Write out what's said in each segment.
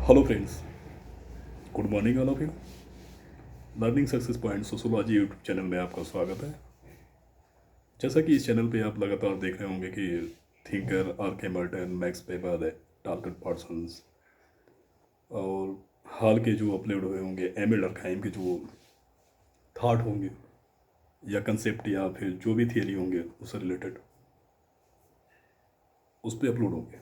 Hello friends, good morning all of you. Learning success point sociology YouTube channel में आपका स्वागत है। जैसा कि इस चैनल पे आप लगातार देख रहे होंगे कि थिंकर, आर के Merton, max weber, target Parsons और हाल के जो अपलोड हुए होंगे एमिल डर्कहाइम के जो थॉट होंगे या कंसेप्ट या फिर जो भी थियरी होंगे उससे रिलेटेड उस पर अपलोड होंगे।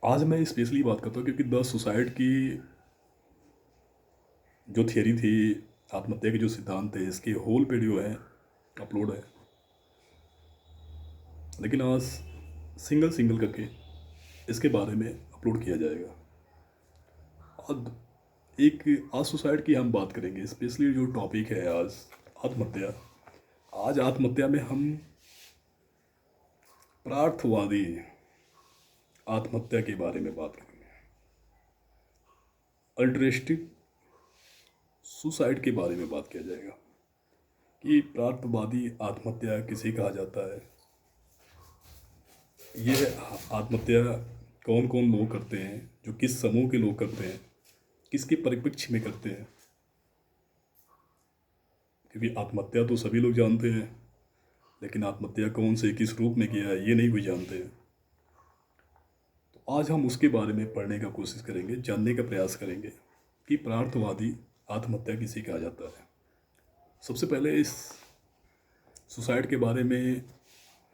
आज मैं स्पेशली बात करता हूँ क्योंकि द सुसाइड की जो थियरी थी, आत्महत्या के जो सिद्धांत थे, इसके होल वीडियो है, अपलोड है। लेकिन आज सिंगल सिंगल करके इसके बारे में अपलोड किया जाएगा। और एक आज सुसाइड की हम बात करेंगे, स्पेशली जो टॉपिक है आज आत्महत्या। आज आत्महत्या में हम प्रार्थवादी आत्महत्या के बारे में बात करेंगे, अल्ट्रेस्टिक सुसाइड के बारे में बात किया जाएगा कि प्रार्थवादी आत्महत्या किसे कहा जाता है, ये आत्महत्या कौन कौन लोग करते हैं, जो किस समूह के लोग करते हैं, किसके परिप्रेक्ष्य में करते हैं। क्योंकि आत्महत्या तो सभी लोग जानते हैं, लेकिन आत्महत्या कौन से किस रूप में किया है ये नहीं कोई जानते हैं। तो आज हम उसके बारे में पढ़ने का कोशिश करेंगे, जानने का प्रयास करेंगे कि प्रार्थवादी आत्महत्या किसे कहा जाता है। सबसे पहले इस सुसाइड के बारे में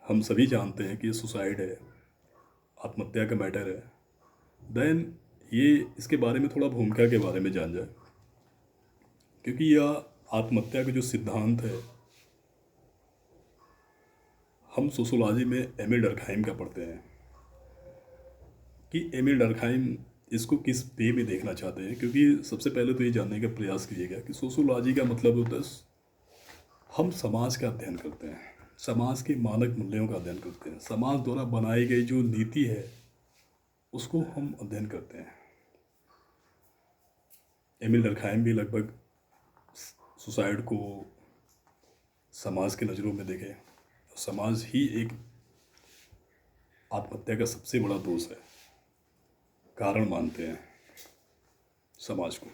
हम सभी जानते हैं कि ये सुसाइड है, आत्महत्या का मैटर है। देन ये इसके बारे में थोड़ा भूमिका के बारे में जान जाए, क्योंकि यह आत्महत्या का जो सिद्धांत है हम सोशोलॉजी में एमिल डर्कहाइम का पढ़ते हैं कि एमिल डर्कहाइम इसको किस वे में देखना चाहते हैं। क्योंकि सबसे पहले तो ये जानने का प्रयास कीजिएगा कि सोशोलॉजी का मतलब होता है हम समाज का अध्ययन करते हैं, समाज के मानक मूल्यों का अध्ययन करते हैं, समाज द्वारा बनाई गई जो नीति है उसको हम अध्ययन करते हैं। एमिल डर्कहाइम भी लगभग सुसाइड को समाज के नज़रों में देखे। समाज ही एक आत्महत्या का सबसे बड़ा दोष है, कारण मानते हैं समाज को।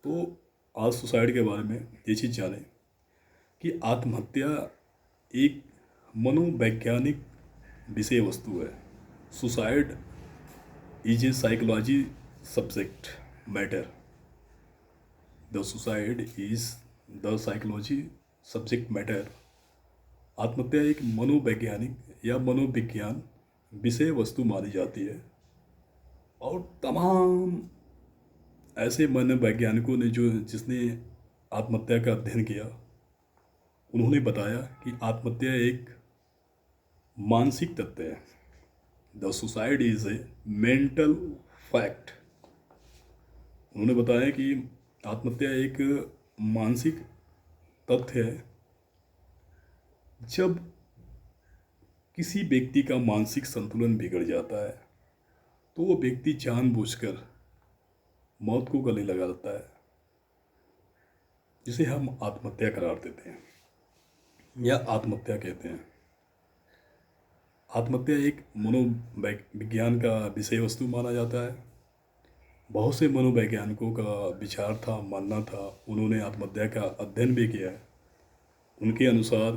तो आज सुसाइड के बारे में ये चीज़ जाने कि आत्महत्या एक मनोवैज्ञानिक विषय वस्तु है। Suicide is a psychology subject matter. The suicide is the psychology subject matter. आत्महत्या एक मनोवैज्ञानिक या मनोविज्ञान विषय वस्तु मानी जाती है। और तमाम ऐसे मनोवैज्ञानिकों ने जिसने आत्महत्या का अध्ययन किया, उन्होंने बताया कि आत्महत्या एक मानसिक तथ्य है। The suicide is a mental fact. उन्होंने बताया कि आत्महत्या एक मानसिक तथ्य है। जब किसी व्यक्ति का मानसिक संतुलन बिगड़ जाता है तो वो व्यक्ति जानबूझकर मौत को गले लगा देता है, जिसे हम आत्महत्या करार देते हैं या आत्महत्या कहते हैं। आत्महत्या एक मनोविज्ञान का विषय वस्तु माना जाता है। बहुत से मनोवैज्ञानिकों का विचार था, मानना था, उन्होंने आत्महत्या का अध्ययन भी किया है। उनके अनुसार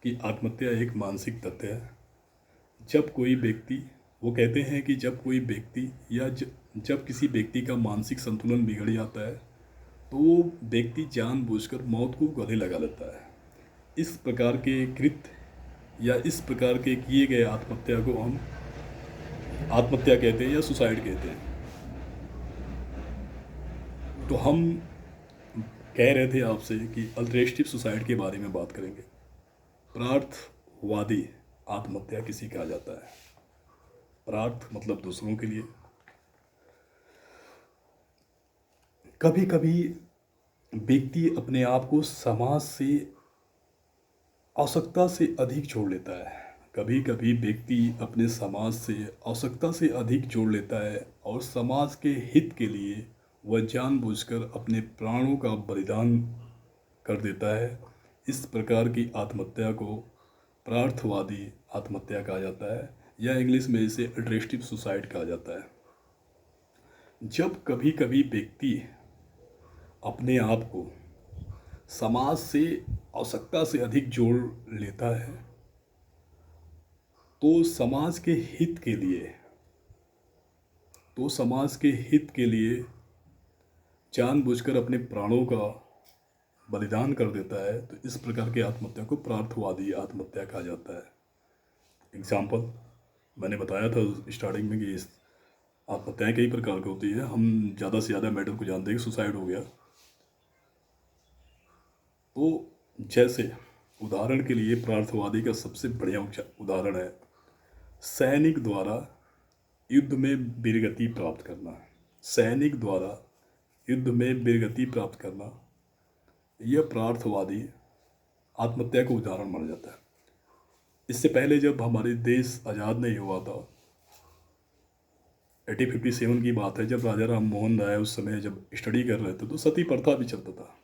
कि आत्महत्या एक मानसिक तथ्य है। जब कोई व्यक्ति, वो कहते हैं कि जब कोई व्यक्ति या जब किसी व्यक्ति का मानसिक संतुलन बिगड़ जाता है तो वो व्यक्ति जानबूझकर मौत को गले लगा लेता है। इस प्रकार के कृत्य या इस प्रकार के किए गए आत्महत्या को हम आत्महत्या कहते हैं या सुसाइड कहते हैं। तो हम कह रहे थे आपसे कि अल्ट्रेस्टिव सुसाइड के बारे में बात करेंगे। प्रार्थवादी आत्महत्या किसे कहा जाता है? प्रार्थ मतलब दूसरों के लिए। कभी कभी व्यक्ति अपने आप को समाज से आवश्यकता से अधिक जोड़ लेता है। कभी कभी व्यक्ति अपने समाज से आवश्यकता से अधिक जोड़ लेता है और समाज के हित के लिए वह जानबूझकर अपने प्राणों का बलिदान कर देता है। इस प्रकार की आत्महत्या को प्रार्थवादी आत्महत्या कहा जाता है। या इंग्लिश में इसे अल्टरेस्टिव सुसाइड कहा जाता है। जब कभी कभी व्यक्ति अपने आप को समाज से आवश्यकता से अधिक जोड़ लेता है, तो समाज के हित के लिए जानबूझकर अपने प्राणों का बलिदान कर देता है, तो इस प्रकार की आत्महत्या को प्रार्थवादी आत्महत्या कहा जाता है। एग्जाम्पल मैंने बताया था स्टार्टिंग में कि इस आत्महत्याएं कई प्रकार की होती है। हम ज़्यादा से ज़्यादा मैटर को जानते हैं कि सुसाइड हो गया। तो जैसे उदाहरण के लिए प्रार्थवादी का सबसे बढ़िया उदाहरण है सैनिक द्वारा युद्ध में वीरगति प्राप्त करना। सैनिक द्वारा युद्ध में वीरगति प्राप्त करना, यह प्रार्थवादी आत्महत्या का उदाहरण माना जाता है। इससे पहले जब हमारे देश आज़ाद नहीं हुआ था, 1857 की बात है, जब राजा राम मोहन राय उस समय जब स्टडी कर रहे थे, तो सती प्रथा भी चलता था।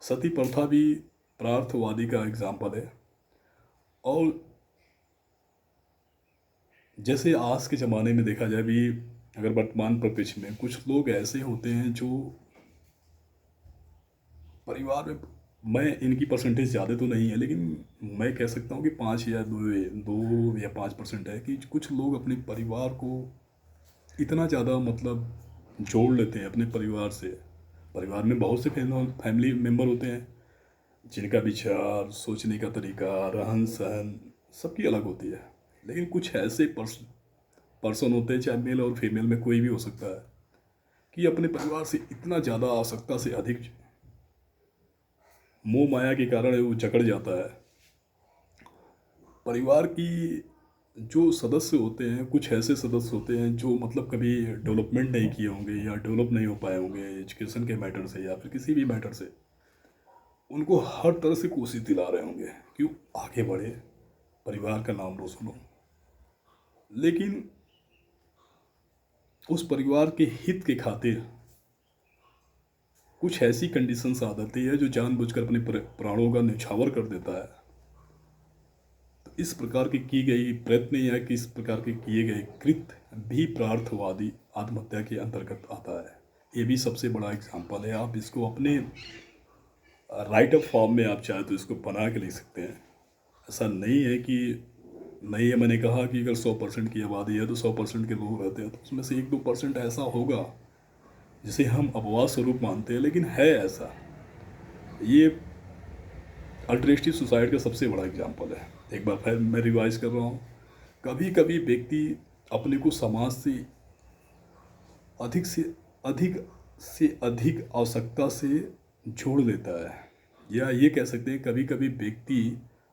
सती प्रथा भी प्रार्थवादी का एग्जाम्पल है। और जैसे आज के ज़माने में देखा जाए भी, अगर वर्तमान परिप्रेक्ष्य में कुछ लोग ऐसे होते हैं जो परिवार में, मैं इनकी परसेंटेज ज़्यादा तो नहीं है, लेकिन मैं कह सकता हूँ कि 5 या 5% है कि कुछ लोग अपने परिवार को इतना ज़्यादा मतलब जोड़ लेते हैं अपने परिवार से। परिवार में बहुत से फैमिली मेम्बर होते हैं जिनका विचार, सोचने का तरीका, रहन सहन सबकी अलग होती है, लेकिन कुछ ऐसे पर्सन होते हैं, चाहे मेल और फीमेल में कोई भी हो सकता है, कि अपने परिवार से इतना ज़्यादा आवश्यकता से अधिक मोह माया के कारण वो जकड़ जाता है। परिवार की जो सदस्य होते हैं, कुछ ऐसे सदस्य होते हैं जो मतलब कभी डेवलपमेंट नहीं किए होंगे या डेवलप नहीं हो पाए होंगे एजुकेशन के मैटर से या फिर किसी भी मैटर से, उनको हर तरह से कोशिश दिला रहे होंगे कि वो आगे बढ़े, परिवार का नाम रोशन हो। लेकिन उस परिवार के हित के खातिर कुछ ऐसी कंडीशंस आ जाती है जो जानबूझकर अपने प्राणों का न्यौछावर कर देता है। तो इस प्रकार की गई प्रयत्न या कि इस प्रकार के किए गए कृत्य भी प्रार्थवादी आत्महत्या के अंतर्गत आता है। ये भी सबसे बड़ा एग्जाम्पल है। आप इसको अपने राइट ऑफ फॉर्म में आप चाहे तो इसको बना के लिख सकते हैं। ऐसा नहीं है कि नहीं है, मैंने कहा कि अगर 100% की आबादी है तो 100% के लोग रहते हैं, तो उसमें से 1-2% ऐसा होगा जिसे हम अपवाद स्वरूप मानते हैं, लेकिन है ऐसा। ये अल्टरेस्टिव सुसाइड का सबसे बड़ा एग्जाम्पल है। एक बार फिर मैं रिवाइज कर रहा हूँ, कभी कभी व्यक्ति अपने को समाज से अधिक आवश्यकता से जोड़ लेता है, या ये कह सकते हैं कभी कभी व्यक्ति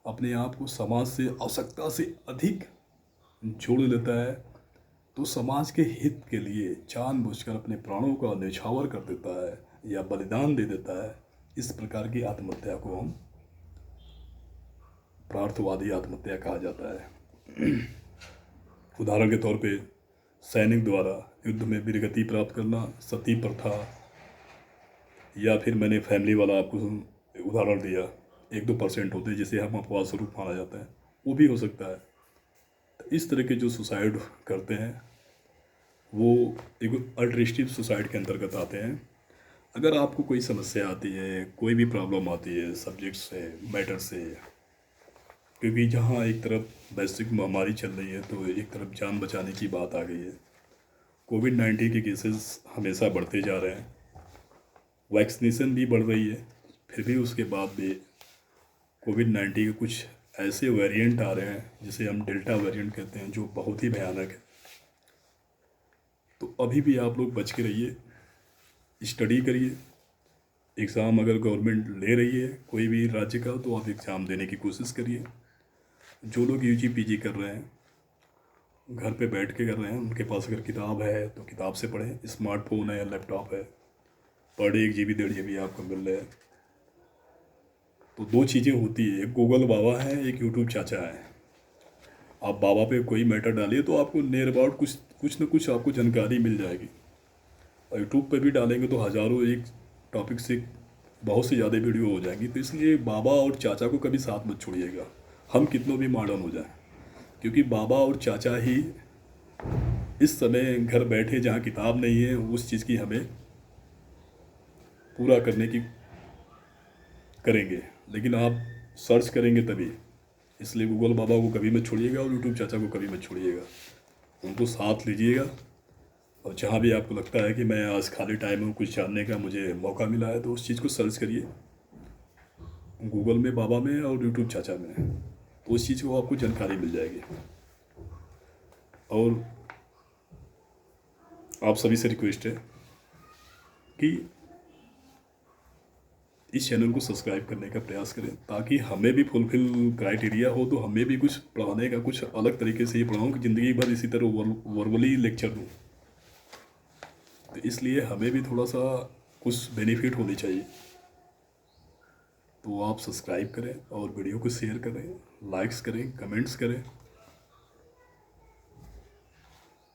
अपने आप को समाज से आवश्यकता से अधिक जोड़ लेता है, तो समाज के हित के लिए जानबूझकर अपने प्राणों का न्यौछावर कर देता है या बलिदान दे देता है। इस प्रकार की आत्महत्या को हम प्रार्थवादी आत्महत्या कहा जाता है। उदाहरण के तौर पे सैनिक द्वारा युद्ध में वीरगति प्राप्त करना, सती प्रथा, या फिर मैंने फैमिली वाला आपको उदाहरण दिया, 1-2% होते हैं जिसे हम अपवाद स्वरूप माना जाता है, वो भी हो सकता है। तो इस तरह के जो सुसाइड करते हैं वो एक अल्टरेस्टिव सुसाइड के अंतर्गत आते हैं। अगर आपको कोई समस्या आती है, कोई भी प्रॉब्लम आती है सब्जेक्ट से, मैटर से, क्योंकि जहाँ एक तरफ वैश्विक महामारी चल रही है तो एक तरफ जान बचाने की बात आ गई है। कोविड-19 के केसेस हमेशा बढ़ते जा रहे हैं, वैक्सीनेशन भी बढ़ रही है, फिर भी उसके बाद भी कोविड-19 के कुछ ऐसे वेरिएंट आ रहे हैं जिसे हम डेल्टा वेरिएंट कहते हैं, जो बहुत ही भयानक है। तो अभी भी आप लोग बच के रहिए, स्टडी करिए। एग्ज़ाम अगर गवर्नमेंट ले रही है कोई भी राज्य का, तो आप एग्ज़ाम देने की कोशिश करिए। जो लोग यूजी पीजी कर रहे हैं, घर पे बैठ के कर रहे हैं, उनके पास अगर किताब है तो किताब से पढ़ें। स्मार्टफोन है या लैपटॉप है, पर डे 1 GB 1.5 GB आपको मिल रहा है। तो 2 चीज़ें होती है, एक गूगल बाबा है, एक यूट्यूब चाचा है। आप बाबा पे कोई मैटर डालिए तो आपको नियर अबाउट कुछ न कुछ आपको जानकारी मिल जाएगी, और यूट्यूब पे भी डालेंगे तो हज़ारों एक टॉपिक से बहुत से ज़्यादा वीडियो हो जाएंगी। तो इसलिए बाबा और चाचा को कभी साथ मत छोड़िएगा, हम कितनों भी मॉडर्न हो जाएं। क्योंकि बाबा और चाचा ही इस समय घर बैठे जहाँ किताब नहीं है उस चीज़ की हमें पूरा करने की करेंगे, लेकिन आप सर्च करेंगे तभी। इसलिए गूगल बाबा को कभी मत छोड़िएगा और यूट्यूब चाचा को कभी मत छोड़िएगा, उनको साथ लीजिएगा। और जहाँ भी आपको लगता है कि मैं आज खाली टाइम में कुछ जानने का मुझे मौका मिला है तो उस चीज़ को सर्च करिए गूगल में, बाबा में और यूट्यूब चाचा में, तो उस चीज़ को आपको जानकारी मिल जाएगी। और आप सभी से रिक्वेस्ट है कि इस चैनल को सब्सक्राइब करने का प्रयास करें, ताकि हमें भी फुलफिल क्राइटेरिया हो, तो हमें भी कुछ पढ़ाने का कुछ अलग तरीके से ही पढ़ाऊँ कि ज़िंदगी भर इसी तरह वर्बली लेक्चर दूँ। तो इसलिए हमें भी थोड़ा सा कुछ बेनिफिट होनी चाहिए। तो आप सब्सक्राइब करें और वीडियो को शेयर करें, लाइक्स करें, कमेंट्स करें।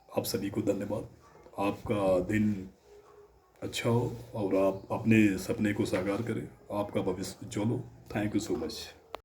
आप सभी को धन्यवाद। आपका दिन अच्छा हो और आप अपने सपने को साकार करें, आपका भविष्य उज्ज्वल हो। Thank you so much.